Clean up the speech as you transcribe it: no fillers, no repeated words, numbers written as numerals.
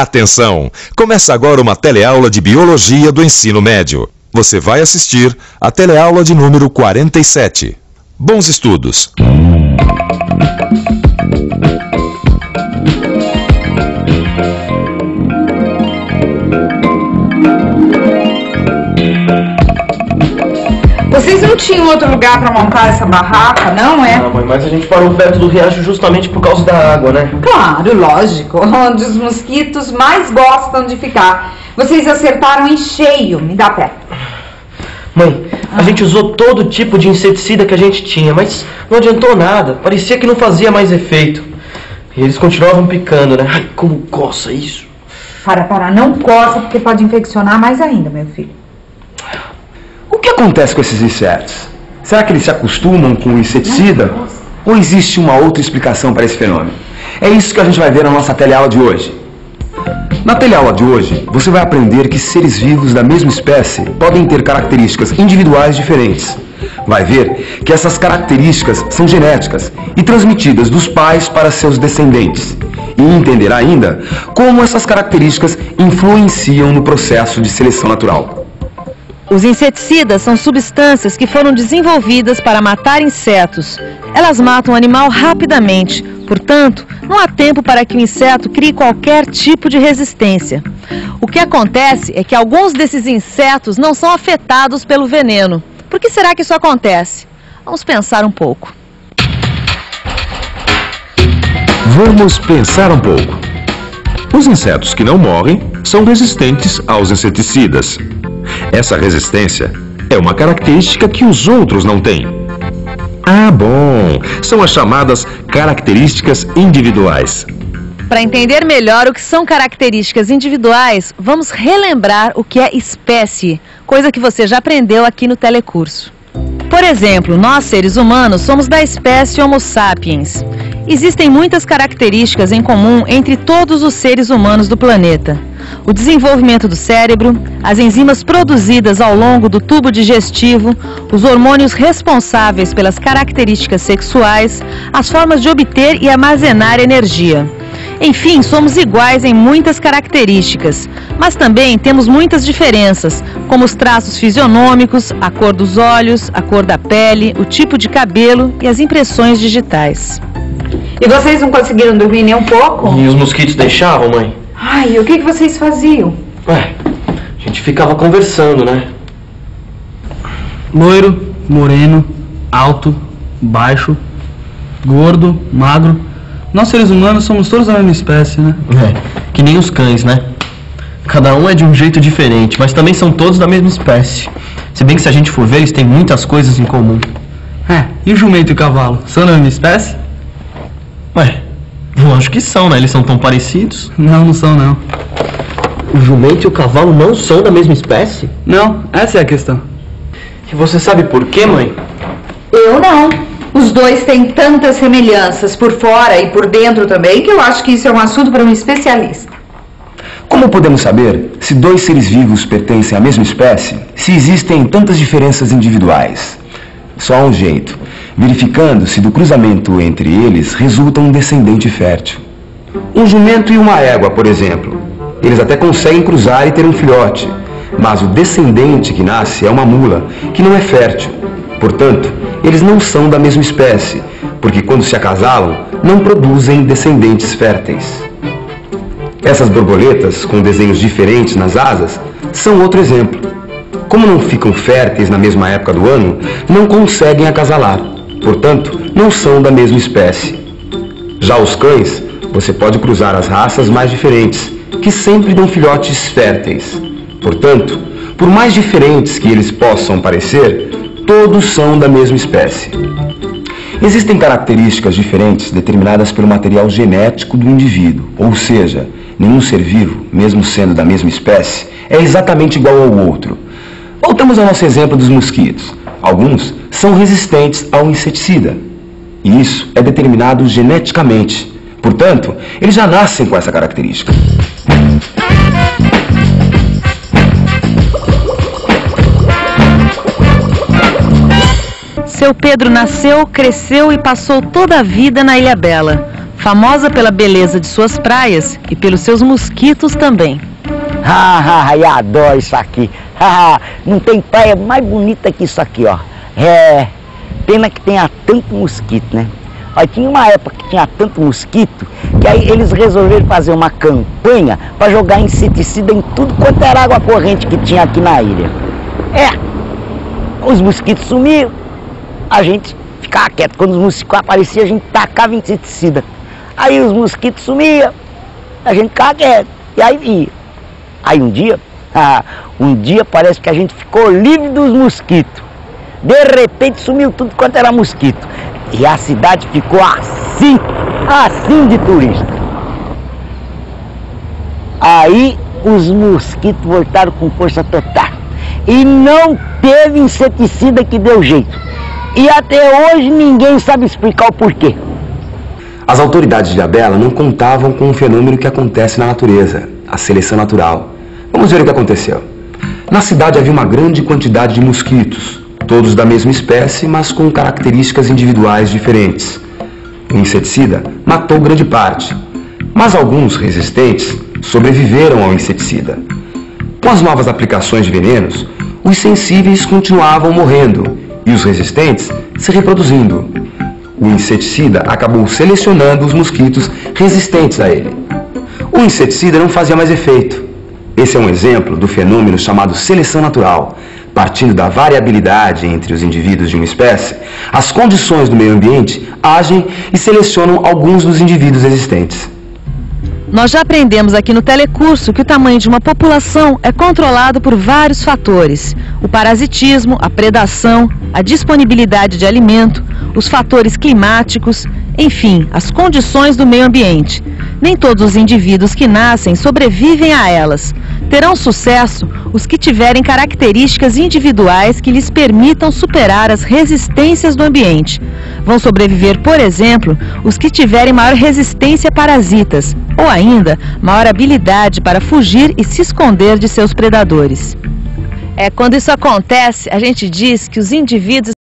Atenção! Começa agora uma teleaula de Biologia do Ensino Médio. Você vai assistir a teleaula de número 47. Bons estudos! Vocês não tinham outro lugar para montar essa barraca, não é? Não, mãe, mas a gente parou perto do riacho justamente por causa da água, né? Claro, lógico. Onde os mosquitos mais gostam de ficar. Vocês acertaram em cheio. Me dá pé. Mãe, a gente usou todo tipo de inseticida que a gente tinha, mas não adiantou nada. Parecia que não fazia mais efeito. E eles continuavam picando, né? Ai, como coça isso. Para, não coça, porque pode infeccionar mais ainda, meu filho. O que acontece com esses insetos? Será que eles se acostumam com o inseticida? Ou existe uma outra explicação para esse fenômeno? É isso que a gente vai ver na nossa teleaula de hoje. Na teleaula de hoje, você vai aprender que seres vivos da mesma espécie podem ter características individuais diferentes. Vai ver que essas características são genéticas e transmitidas dos pais para seus descendentes. E entender ainda como essas características influenciam no processo de seleção natural. Os inseticidas são substâncias que foram desenvolvidas para matar insetos. Elas matam o animal rapidamente, portanto, não há tempo para que o inseto crie qualquer tipo de resistência. O que acontece é que alguns desses insetos não são afetados pelo veneno. Por que será que isso acontece? Vamos pensar um pouco. Vamos pensar um pouco. Os insetos que não morrem são resistentes aos inseticidas. Essa resistência é uma característica que os outros não têm. Ah, bom! São as chamadas características individuais. Para entender melhor o que são características individuais, vamos relembrar o que é espécie, coisa que você já aprendeu aqui no telecurso. Por exemplo, nós seres humanos somos da espécie Homo sapiens. Existem muitas características em comum entre todos os seres humanos do planeta. O desenvolvimento do cérebro, as enzimas produzidas ao longo do tubo digestivo, os hormônios responsáveis pelas características sexuais, as formas de obter e armazenar energia. Enfim, somos iguais em muitas características, mas também temos muitas diferenças, como os traços fisionômicos, a cor dos olhos, a cor da pele, o tipo de cabelo e as impressões digitais. E vocês não conseguiram dormir nem um pouco? E os mosquitos deixavam, mãe? Ai, o que vocês faziam? Ué, a gente ficava conversando, né? Loiro, moreno, alto, baixo, gordo, magro. Nós seres humanos somos todos da mesma espécie, né? Que nem os cães, né? Cada um é de um jeito diferente, mas também são todos da mesma espécie. Se bem que se a gente for ver, eles têm muitas coisas em comum. E o jumento e o cavalo? São da mesma espécie? Ué, eu acho que são, né? Eles são tão parecidos. Não, não são não. O jumento e o cavalo não são da mesma espécie? Não, essa é a questão. E você sabe por quê, mãe? Eu não. Os dois têm tantas semelhanças por fora e por dentro também, que eu acho que isso é um assunto para um especialista. Como podemos saber se dois seres vivos pertencem à mesma espécie, se existem tantas diferenças individuais? Só há um jeito, verificando se do cruzamento entre eles resulta um descendente fértil. Um jumento e uma égua, por exemplo. Eles até conseguem cruzar e ter um filhote, mas o descendente que nasce é uma mula, que não é fértil. Portanto, eles não são da mesma espécie, porque quando se acasalam, não produzem descendentes férteis. Essas borboletas, com desenhos diferentes nas asas, são outro exemplo. Como não ficam férteis na mesma época do ano, não conseguem acasalar. Portanto, não são da mesma espécie. Já os cães, você pode cruzar as raças mais diferentes, que sempre dão filhotes férteis. Portanto, por mais diferentes que eles possam parecer, todos são da mesma espécie. Existem características diferentes determinadas pelo material genético do indivíduo, ou seja, nenhum ser vivo, mesmo sendo da mesma espécie, é exatamente igual ao outro. Voltamos ao nosso exemplo dos mosquitos. Alguns são resistentes ao inseticida, e isso é determinado geneticamente. Portanto, eles já nascem com essa característica. Seu Pedro nasceu, cresceu e passou toda a vida na Ilhabela. famosa pela beleza de suas praias e pelos seus mosquitos também. Eu adoro isso aqui. Não tem praia mais bonita que isso aqui, ó. Pena que tenha tanto mosquito, né? Ó, tinha uma época que tinha tanto mosquito que aí eles resolveram fazer uma campanha para jogar inseticida em tudo quanto era água corrente que tinha aqui na ilha. Os mosquitos sumiam, a gente ficava quieto. Quando os mosquitos apareciam, a gente tacava inseticida. Aí os mosquitos sumiam, a gente ficava quieto. E aí via. Aí um dia parece que a gente ficou livre dos mosquitos. De repente sumiu tudo quanto era mosquito. E a cidade ficou assim de turista. Aí os mosquitos voltaram com força total. E não teve inseticida que deu jeito. E até hoje ninguém sabe explicar o porquê. As autoridades de Ilhabela não contavam com um fenômeno que acontece na natureza, a seleção natural. Vamos ver o que aconteceu. Na cidade havia uma grande quantidade de mosquitos, todos da mesma espécie, mas com características individuais diferentes. O inseticida matou grande parte, mas alguns resistentes sobreviveram ao inseticida. Com as novas aplicações de venenos, os sensíveis continuavam morrendo e os resistentes se reproduzindo. O inseticida acabou selecionando os mosquitos resistentes a ele. O inseticida não fazia mais efeito. Esse é um exemplo do fenômeno chamado seleção natural. Partindo da variabilidade entre os indivíduos de uma espécie, as condições do meio ambiente agem e selecionam alguns dos indivíduos existentes. Nós já aprendemos aqui no telecurso que o tamanho de uma população é controlado por vários fatores: o parasitismo, a predação, a disponibilidade de alimento, os fatores climáticos, enfim, as condições do meio ambiente. Nem todos os indivíduos que nascem sobrevivem a elas. Terão sucesso os que tiverem características individuais que lhes permitam superar as resistências do ambiente. Vão sobreviver, por exemplo, os que tiverem maior resistência a parasitas, ou ainda, maior habilidade para fugir e se esconder de seus predadores. Quando isso acontece, a gente diz que os indivíduos